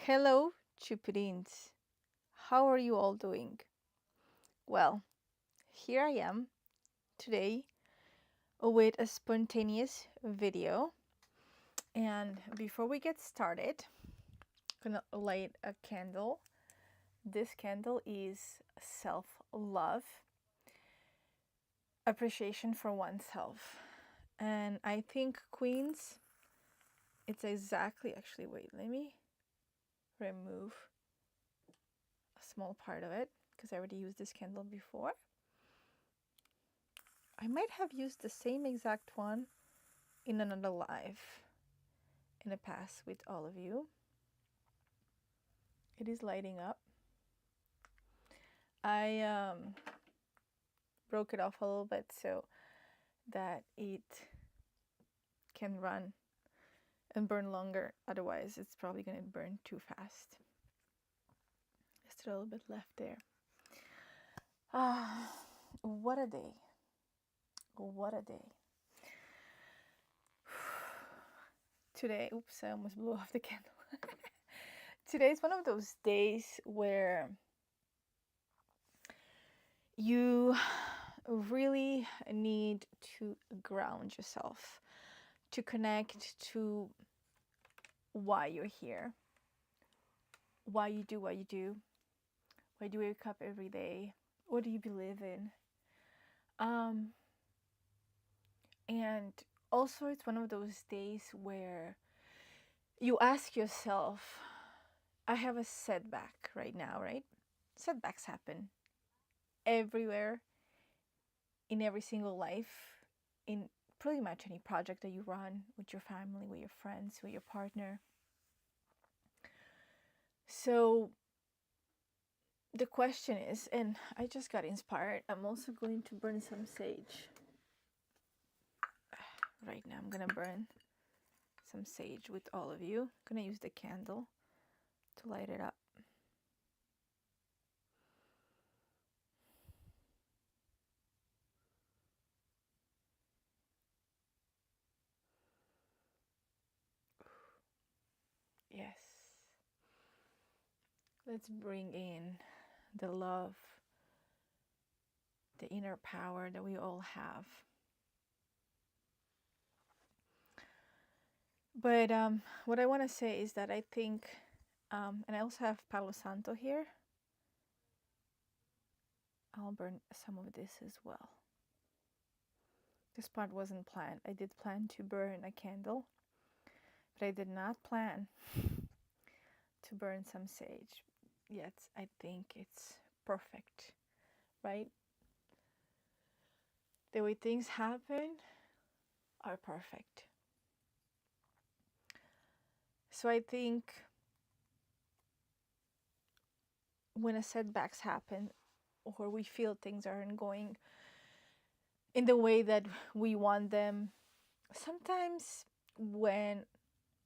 Hello, Chupirins. How are you all doing? Well, here I am today with a spontaneous video. And before we get started, I'm gonna light a candle. This candle is self love, appreciation for oneself. And I think, Queens, it's exactly wait, let me remove a small part of it because I already used this candle before. I might have used the same exact one in another life in the past with all of you. It is lighting up. I broke it off a little bit so that it can run and burn longer. Otherwise, it's probably going to burn too fast. Just a little bit left there. Ah, what a day. What a day. Today, oops, I almost blew off the candle. Today is one of those days where you really need to ground yourself, to connect to why you're here, why you do what you do, why do you wake up every day, what do you believe in. And also, it's one of those days where you ask yourself, I have a setback right now, right? Setbacks happen everywhere, in every single life, in pretty much any project that you run with your family, with your friends, with your partner. So the question is, and I just got inspired, I'm also going to burn some sage. Right now, I'm gonna burn some sage with all of you. I'm gonna use the candle to light it up. Yes. Let's bring in the love, the inner power that we all have. But what I want to say is that I think, and I also have Palo Santo here. I'll burn some of this as well. This part wasn't planned. I did plan to burn a candle, but I did not plan to burn some sage. Yet I think it's perfect, right? The way things happen are perfect. So I think when a setbacks happen or we feel things aren't going in the way that we want them, sometimes when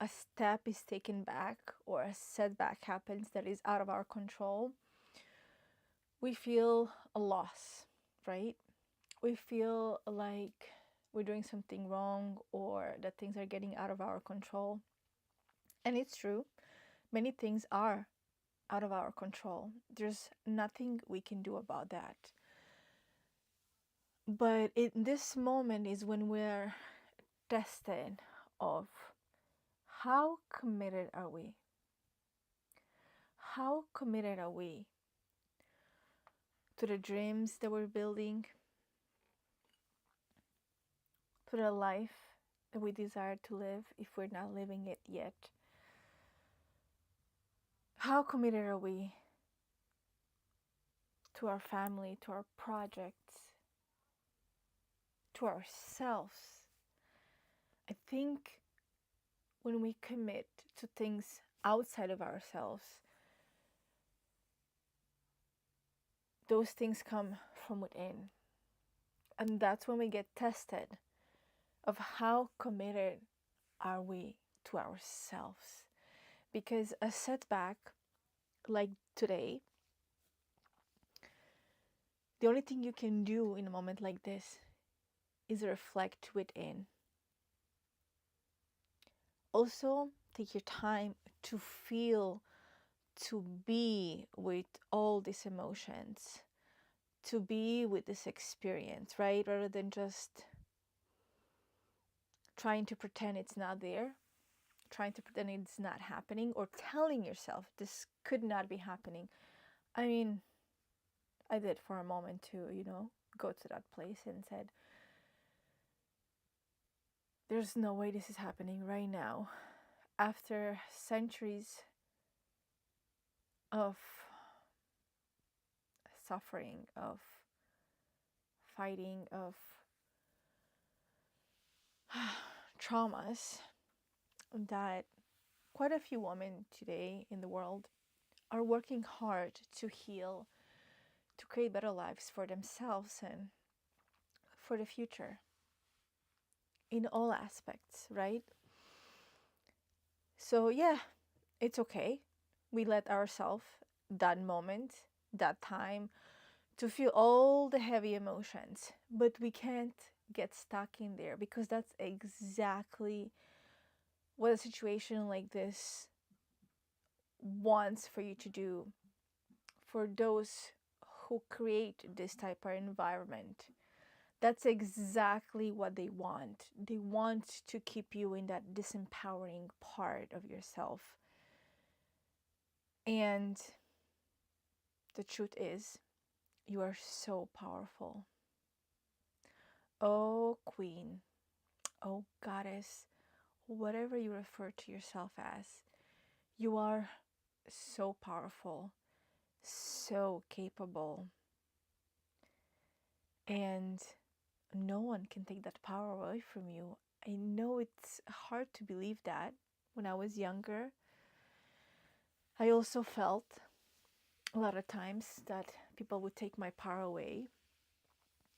a step is taken back or a setback happens that is out of our control, we feel a loss, right? We feel like we're doing something wrong or that things are getting out of our control. And it's true, many things are out of our control. There's nothing we can do about that. But in this moment is when we're tested of how committed are we? How committed are we to the dreams that we're building, to the life that we desire to live if we're not living it yet? How committed are we to our family, to our projects, to ourselves? I think when we commit to things outside of ourselves, those things come from within. And that's when we get tested of how committed are we to ourselves. Because a setback like today, the only thing you can do in a moment like this is reflect within. Also, take your time to feel to be with all these emotions, to be with this experience, right? Rather than just trying to pretend it's not there, trying to pretend it's not happening, or telling yourself this could not be happening. I mean, I did for a moment to, go to that place and said, there's no way this is happening right now. After centuries of suffering, of fighting, of traumas, that quite a few women today in the world are working hard to heal, to create better lives for themselves and for the future in all aspects, right? So, yeah, it's okay. We let ourselves that moment, that time, to feel all the heavy emotions, but we can't get stuck in there, because that's exactly what a situation like this wants for you to do. For those who create this type of environment, that's exactly what they want. They want to keep you in that disempowering part of yourself. And the truth is, you are so powerful. Oh, queen, oh, goddess, whatever you refer to yourself as, you are so powerful, so capable, and no one can take that power away from you. I know it's hard to believe that. When I was younger, I also felt a lot of times that people would take my power away.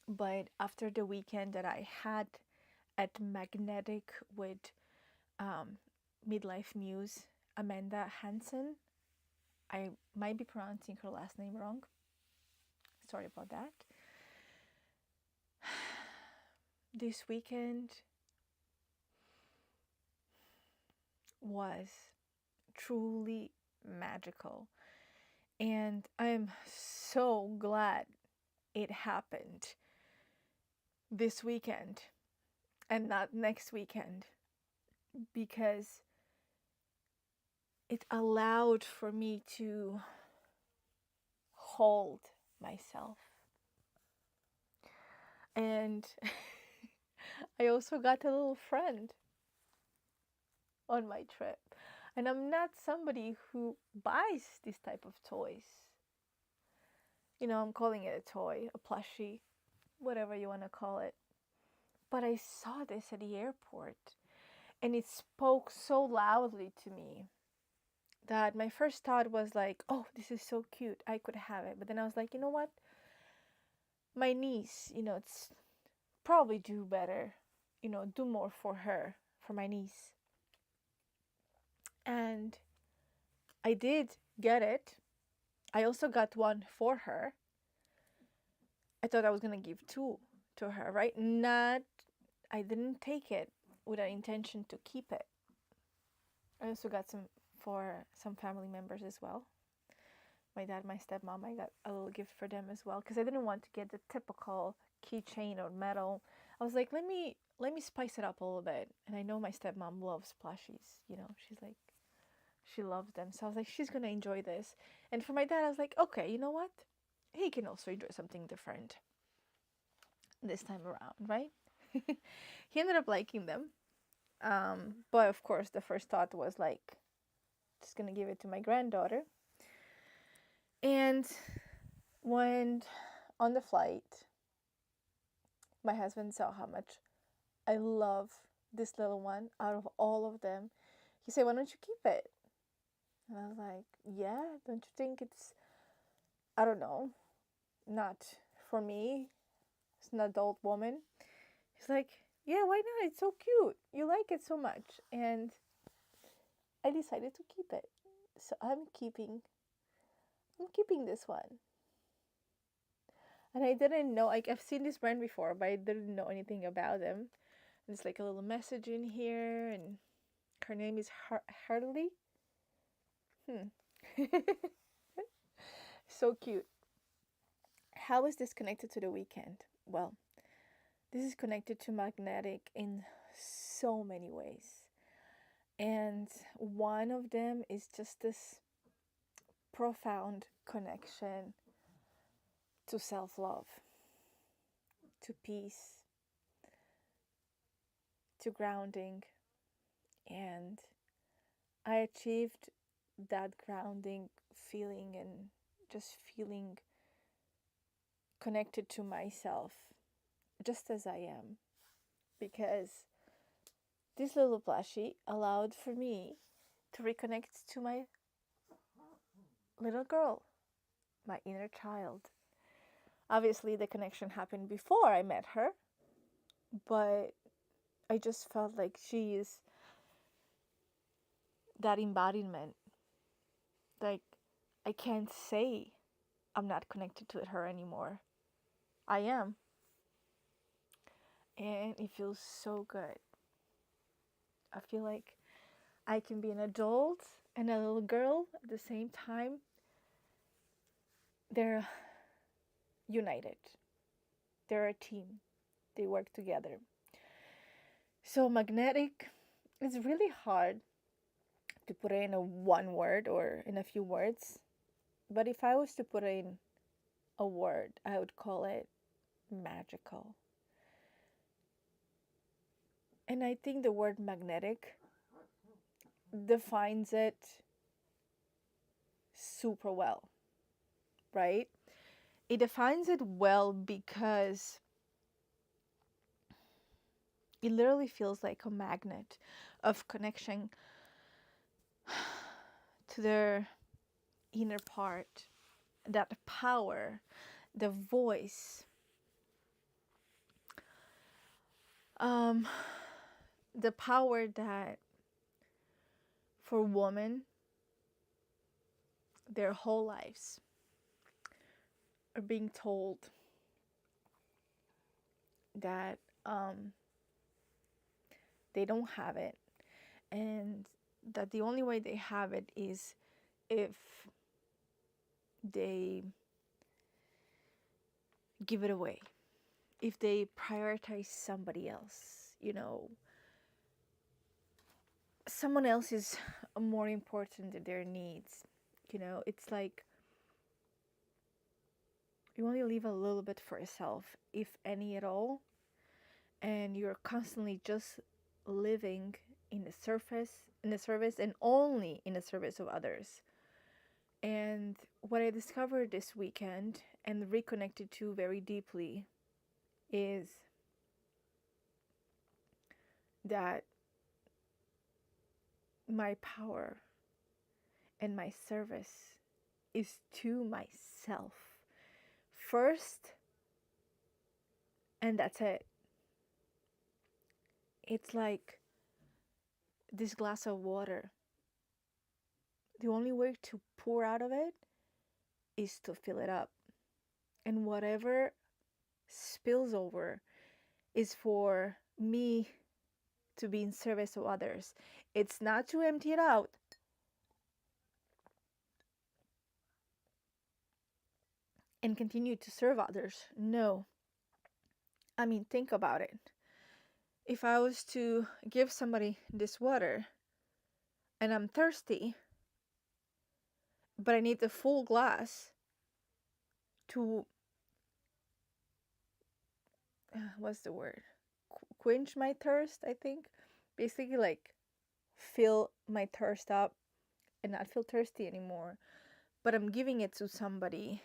But after the weekend that I had at Magnetic with um, Midlife Muse Amanda Hansen, I might be pronouncing her last name wrong. Sorry about that. This weekend was truly magical. And I'm so glad it happened this weekend and not next weekend, because it allowed for me to hold myself. And I also got a little friend on my trip. And I'm not somebody who buys this type of toys. I'm calling it a toy, a plushie, whatever you want to call it. But I saw this at the airport, and it spoke so loudly to me that my first thought was like, oh, this is so cute, I could have it. But then I was like, you know what? My niece, it's probably do better, do more for her, for my niece. And I did get it. I also got one for her. I thought I was going to give two to her, right? I didn't take it with an intention to keep it. I also got some for some family members as well. My dad, my stepmom, I got a little gift for them as well, because I didn't want to get the typical keychain or medal. I was like, let me spice it up a little bit. And I know my stepmom loves plushies. She's like, she loves them. So I was like, she's gonna enjoy this. And for my dad, I was like, okay, you know what? He can also enjoy something different this time around, right? He ended up liking them. But of course, the first thought was like, just gonna give it to my granddaughter. And when on the flight, my husband saw how much I love this little one out of all of them. He said, why don't you keep it? And I was like, yeah, don't you think it's, I don't know, not for me? It's an adult woman. He's like, yeah, why not? It's so cute. You like it so much. And I decided to keep it. So I'm keeping this one. And I didn't know, like, I've seen this brand before, but I didn't know anything about them. There's like a little message in here, and her name is Harley. So cute. How is this connected to the weekend? Well, this is connected to magnetic in so many ways. And one of them is just this profound connection to self love, to peace, to grounding. And I achieved that grounding feeling and just feeling connected to myself just as I am. Because this little plushie allowed for me to reconnect to my little girl, my inner child. Obviously, the connection happened before I met her, but I just felt like she is that embodiment. Like, I can't say I'm not connected to her anymore. I am. And it feels so good. I feel like I can be an adult and a little girl at the same time. They're united, they're a team, they work together. So, magnetic is really hard to put in a one word or in a few words. But if I was to put in a word, I would call it magical. And I think the word magnetic defines it super well, right? It defines it well because it literally feels like a magnet of connection to their inner part, that power, the voice, um, the power that for women, their whole lives are being told that they don't have it, and that the only way they have it is if they give it away, if they prioritize somebody else, someone else is more important than their needs. It's like you only leave a little bit for yourself, if any at all, and you're constantly just living in the service, and only in the service of others. And what I discovered this weekend and reconnected to very deeply is that my power and my service is to myself first, and that's it. It's like this glass of water. The only way to pour out of it is to fill it up. And whatever spills over is for me to be in service of others. It's not to empty it out and continue to serve others. No. I mean, think about it. If I was to give somebody this water and I'm thirsty, but I need the full glass to, what's the word? Quench my thirst, I think. Basically, like fill my thirst up and not feel thirsty anymore. But I'm giving it to somebody.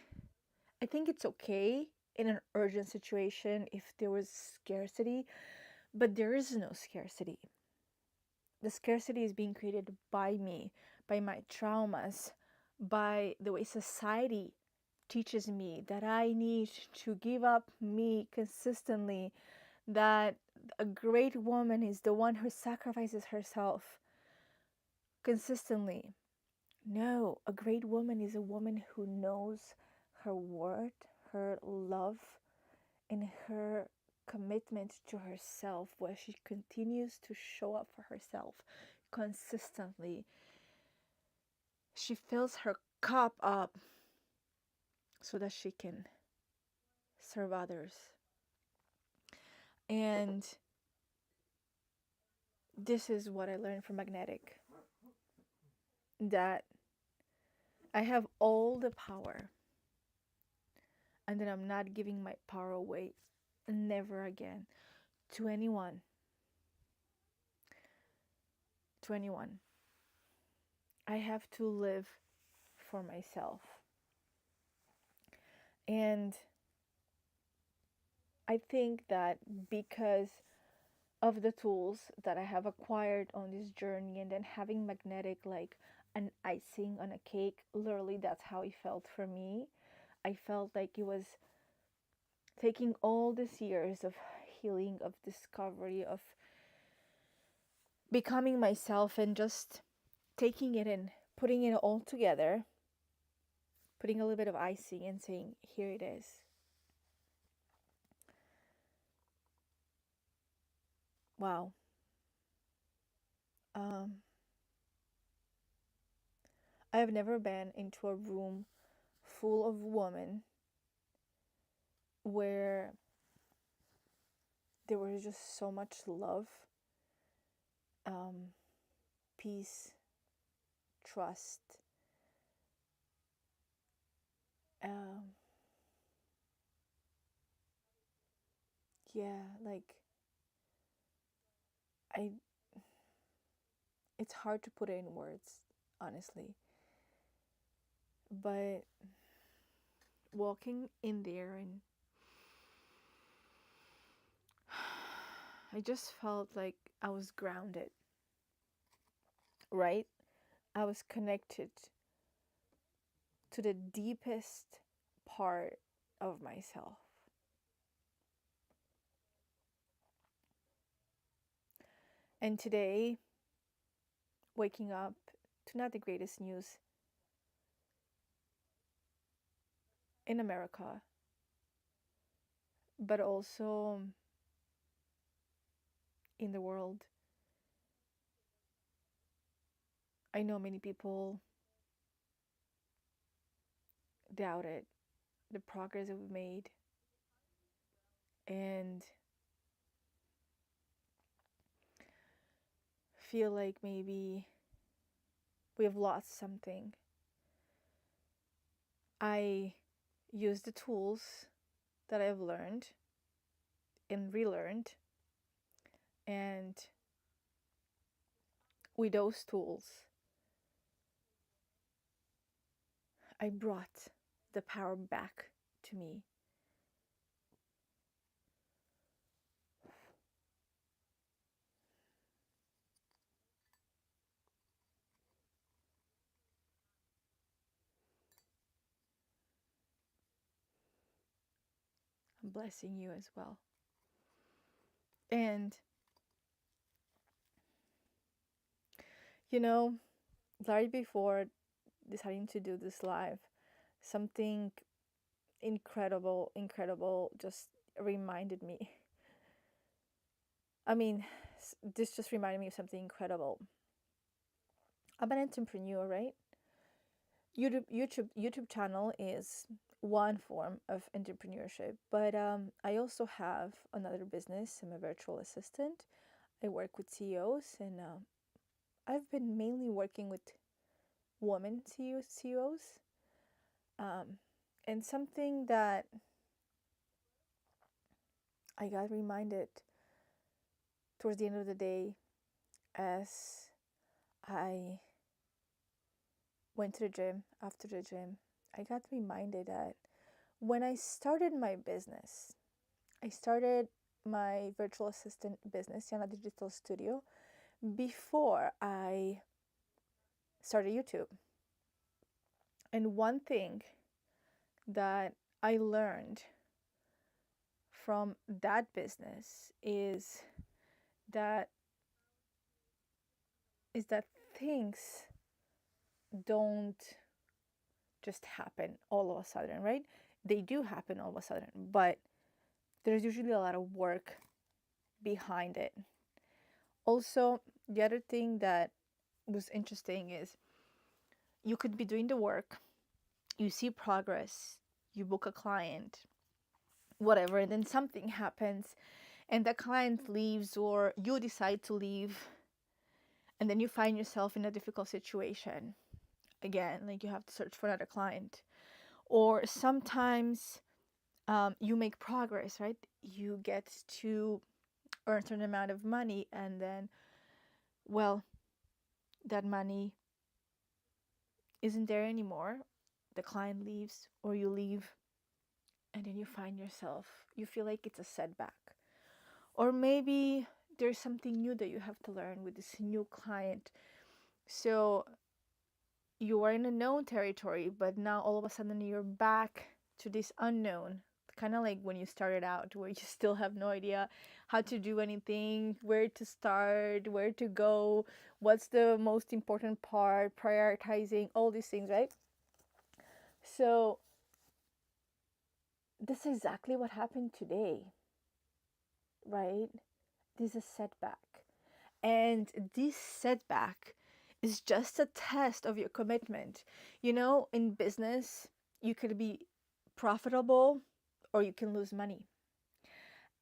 I think it's okay in an urgent situation if there was scarcity, but there is no scarcity. The scarcity is being created by me, by my traumas, by the way society teaches me that I need to give up me consistently, that a great woman is the one who sacrifices herself consistently. No, a great woman is a woman who knows her worth, her love, and her commitment to herself, where she continues to show up for herself consistently. she fills her cup up so that she can serve others. And this is what I learned from Magnetic, that I have all the power and that I'm not giving my power away, never again, to anyone. To anyone. I have to live for myself. And I think that because of the tools that I have acquired on this journey, and then having Magnetic like an icing on a cake, literally that's how it felt for me. I felt like it was taking all these years of healing, of discovery, of becoming myself, and just taking it and putting it all together, putting a little bit of icing and saying, here it is. Wow. Um, I have never been into a room full of women where there was just so much love, um, peace, trust. Um, yeah, like I, it's hard to put it in words, honestly. But walking in there, and I just felt like I was grounded, right? I was connected to the deepest part of myself. And today, waking up to not the greatest news in America, but also in the world. I know many people doubted the progress that we've made and feel like maybe we have lost something. I use the tools that I've learned and relearned, and with those tools, I brought the power back to me. I'm blessing you as well. And, you know, right before deciding to do this live, something incredible just reminded me. I mean, this just reminded me of something incredible. I'm an entrepreneur, right? YouTube channel is one form of entrepreneurship, but I also have another business. I'm a virtual assistant. I work with CEOs, and I've been mainly working with women CEOs. Um, and something that I got reminded towards the end of the day, as I went to the gym, after the gym, I got reminded that when I started my business, I started my virtual assistant business, Yana Digital Studio, before I started YouTube. And one thing that I learned from that business that is that things don't just happen all of a sudden, right? They do happen all of a sudden, but there's usually a lot of work behind it. Also, the other thing that was interesting is You could be doing the work, you see progress, you book a client, whatever, and then something happens and the client leaves or you decide to leave, and then you find yourself in a difficult situation again, like you have to search for another client. Or sometimes you make progress, right? You get to earn a certain amount of money, and then, well, that money isn't there anymore. The client leaves, or you leave, and then you find yourself, you feel like it's a setback. Or maybe there's something new that you have to learn with this new client. So you are in a known territory, but now all of a sudden you're back to this unknown. Kind of like when you started out, where you still have no idea how to do anything, where to start, where to go, what's the most important part, prioritizing, all these things, right? So, this is exactly what happened today, right? This is a setback. And this setback is just a test of your commitment. You know, in business, you could be profitable or you can lose money.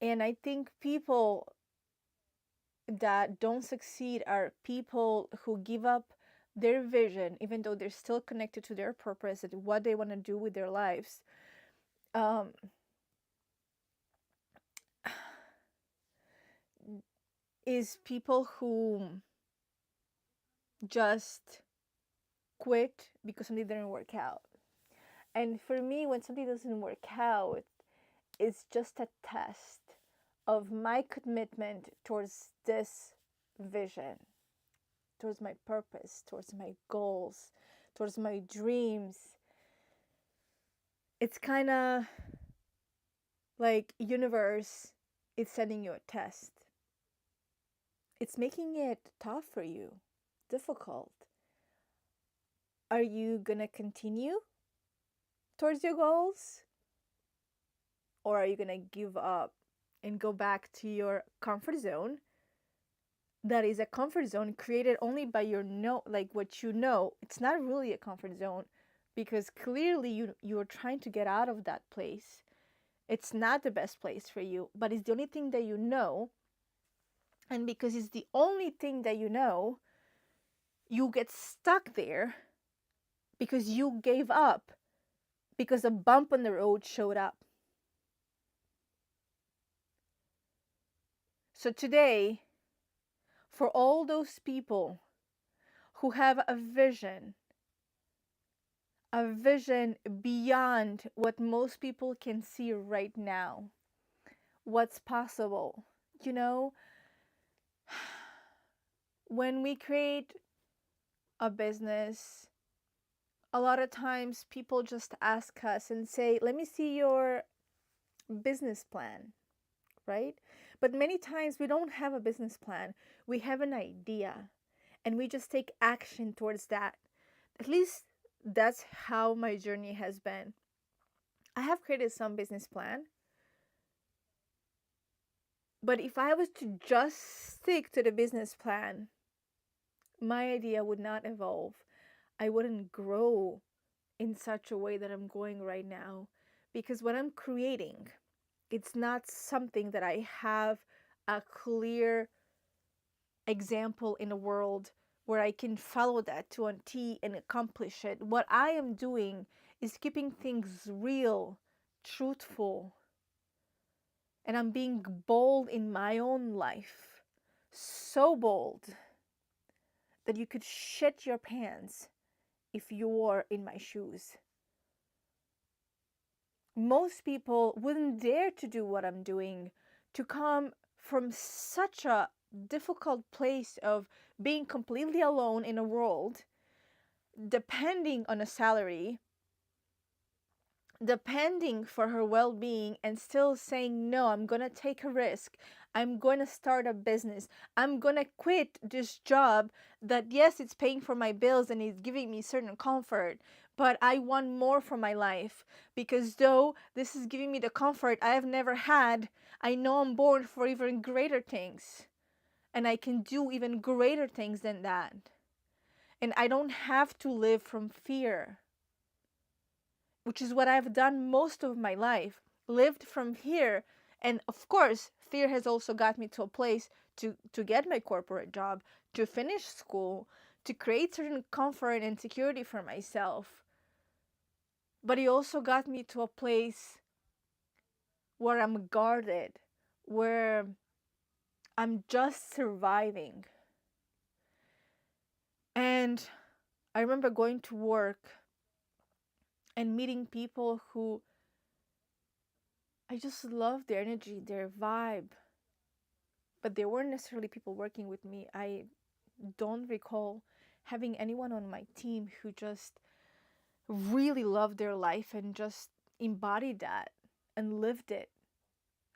And I think people that don't succeed are people who give up their vision, even though they're still connected to their purpose and what they want to do with their lives. Um, is people who just quit because something didn't work out. And for me, when something doesn't work out, it's just a test of my commitment towards this vision, towards my purpose, towards my goals, towards my dreams. It's kind of like universe is sending you a test. It's making it tough for you, difficult. Are you going to continue towards your goals? Or are you going to give up and go back to your comfort zone? That is a comfort zone created only by your know, like what you know. It's not really a comfort zone because clearly you're trying to get out of that place. It's not the best place for you, but it's the only thing that you know. And because it's the only thing that you know, you get stuck there because you gave up because a bump on the road showed up. So today, for all those people who have a vision beyond what most people can see right now, what's possible. You know, when we create a business, a lot of times people just ask us and say, let me see your business plan, right? But many times we don't have a business plan, we have an idea and we just take action towards that. At least that's how my journey has been. I have created some business plan, but if I was to just stick to the business plan, my idea would not evolve. I wouldn't grow in such a way that I'm going right now, because what I'm creating, it's not something that I have a clear example in the world where I can follow that to a T and accomplish it. What I am doing is keeping things real, truthful, and I'm being bold in my own life. So bold that you could shit your pants if you were in my shoes. Most people wouldn't dare to do what I'm doing, to come from such a difficult place of being completely alone in a world, depending on a salary, depending for her well-being, and still saying, no, I'm going to take a risk. I'm going to start a business. I'm going to quit this job that, yes, it's paying for my bills and it's giving me certain comfort, but I want more for my life, because though this is giving me the comfort I have never had, I know I'm born for even greater things, and I can do even greater things than that. And I don't have to live from fear, which is what I've done most of my life, lived from fear. And of course, fear has also got me to a place to get my corporate job, to finish school, to create certain comfort and security for myself. But it also got me to a place where I'm guarded, where I'm just surviving. And I remember going to work and meeting people who I just loved their energy, their vibe, but they weren't necessarily people working with me. I don't recall having anyone on my team who just really loved their life and just embodied that and lived it.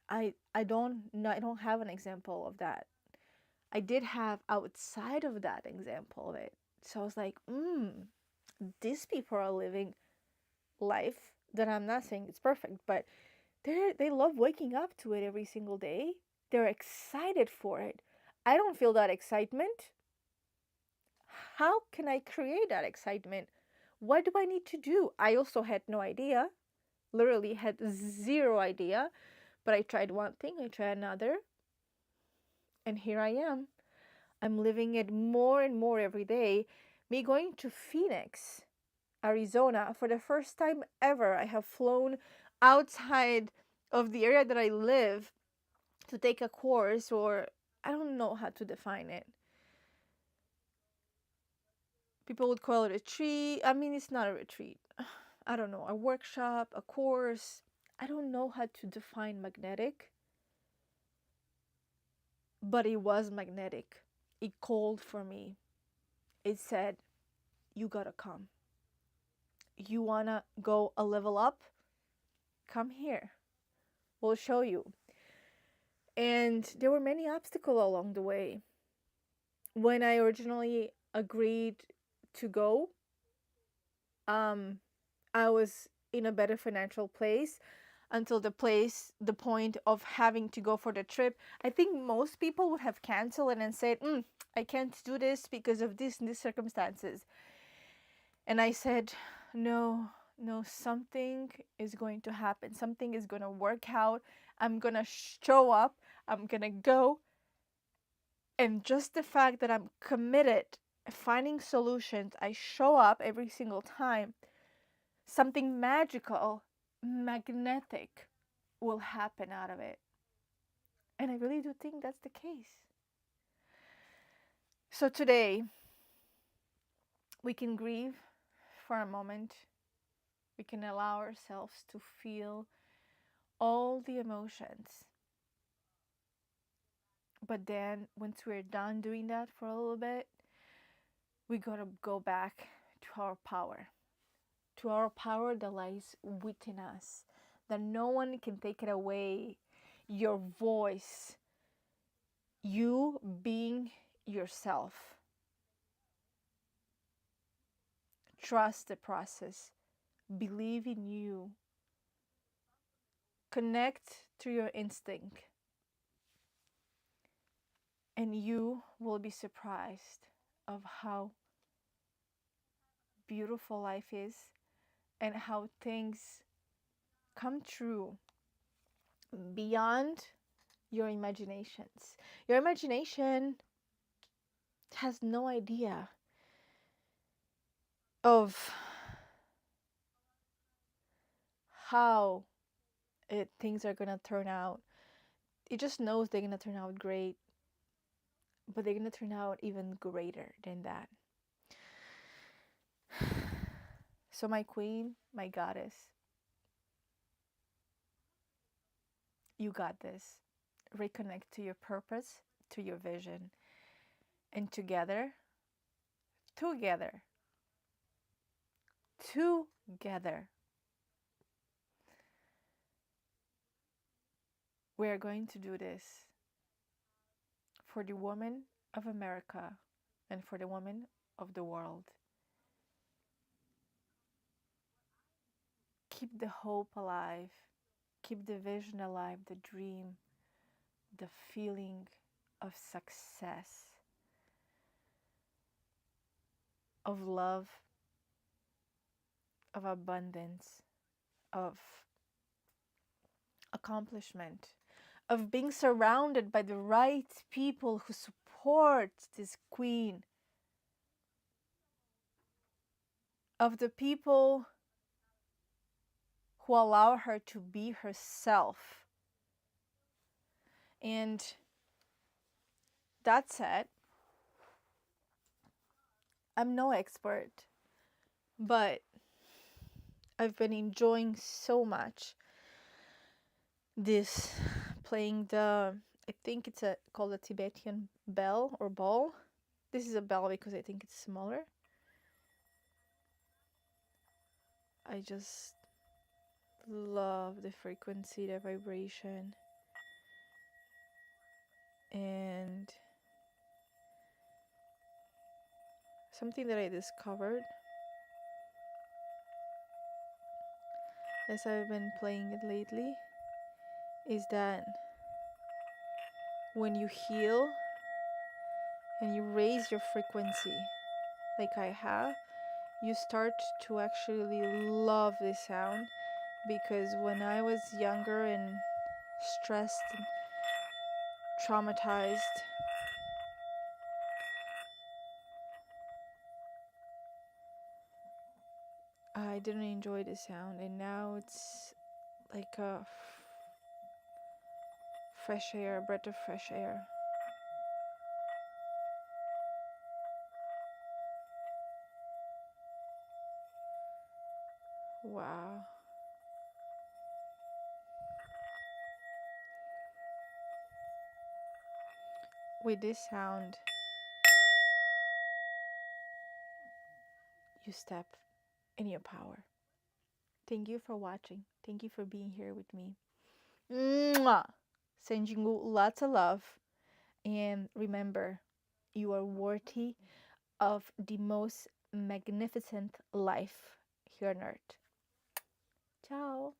I don't know, I don't have an example of that. I did have outside of that example of it. So I was like, these people are living life that I'm not saying it's perfect, but they love waking up to it every single day. They're excited for it. I don't feel that excitement. How can I create that excitement? What do I need to do? I also had no idea, literally had zero idea, but I tried one thing, I tried another, and here I am. I'm living it more and more every day. Me going to Phoenix, Arizona, for the first time ever, I have flown outside of the area that I live to take a course, or I don't know how to define it. People would call it a retreat. I mean, it's not a retreat. I don't know, a workshop, a course. I don't know how to define magnetic, but it was magnetic. It called for me. It said, you gotta come. You wanna go a level up? Come here. We'll show you. And there were many obstacles along the way. When I originally agreed to go, um, I was in a better financial place until the point of having to go for the trip. I think most people would have canceled it and said, I can't do this because of this and these circumstances. And I said, no, no, something is going to happen. Something is going to work out. I'm going to show up. I'm going to go. And just the fact that I'm committed, finding solutions, I show up every single time, something magical, magnetic will happen out of it. And I really do think that's the case. So today, we can grieve for a moment. We can allow ourselves to feel all the emotions. But then, once we're done doing that for a little bit, we gotta go back to our power that lies within us, that no one can take it away. Your voice, you being yourself. Trust the process, believe in you, connect to your instinct, and you will be surprised of how beautiful life is and how things come true beyond your imaginations. Your imagination has no idea of how things are gonna turn out. It just knows they're gonna turn out great, but they're gonna turn out even greater than that. So, my queen, my goddess, you got this. Reconnect to your purpose, to your vision, and together, together, together, we are going to do this for the woman of America and for the woman of the world. Keep the hope alive, keep the vision alive, the dream, the feeling of success. of love, of abundance, of accomplishment, of being surrounded by the right people who support this queen, of the people who allow her to be herself. And that said, I'm no expert, but I've been enjoying so much this playing the, I think it's called a Tibetan bell or ball. This is a bell because I think it's smaller. I just love the frequency, the vibration, and something that I discovered as I've been playing it lately is that when you heal and you raise your frequency, like I have, you start to actually love this sound. Because when I was younger and stressed and traumatized, I didn't enjoy the sound, and now it's like a fresh air, a breath of fresh air. Wow. With this sound, you step in your power. Thank you for watching. Thank you for being here with me. Mwah! Sending you lots of love. And remember, you are worthy of the most magnificent life here on earth. Ciao.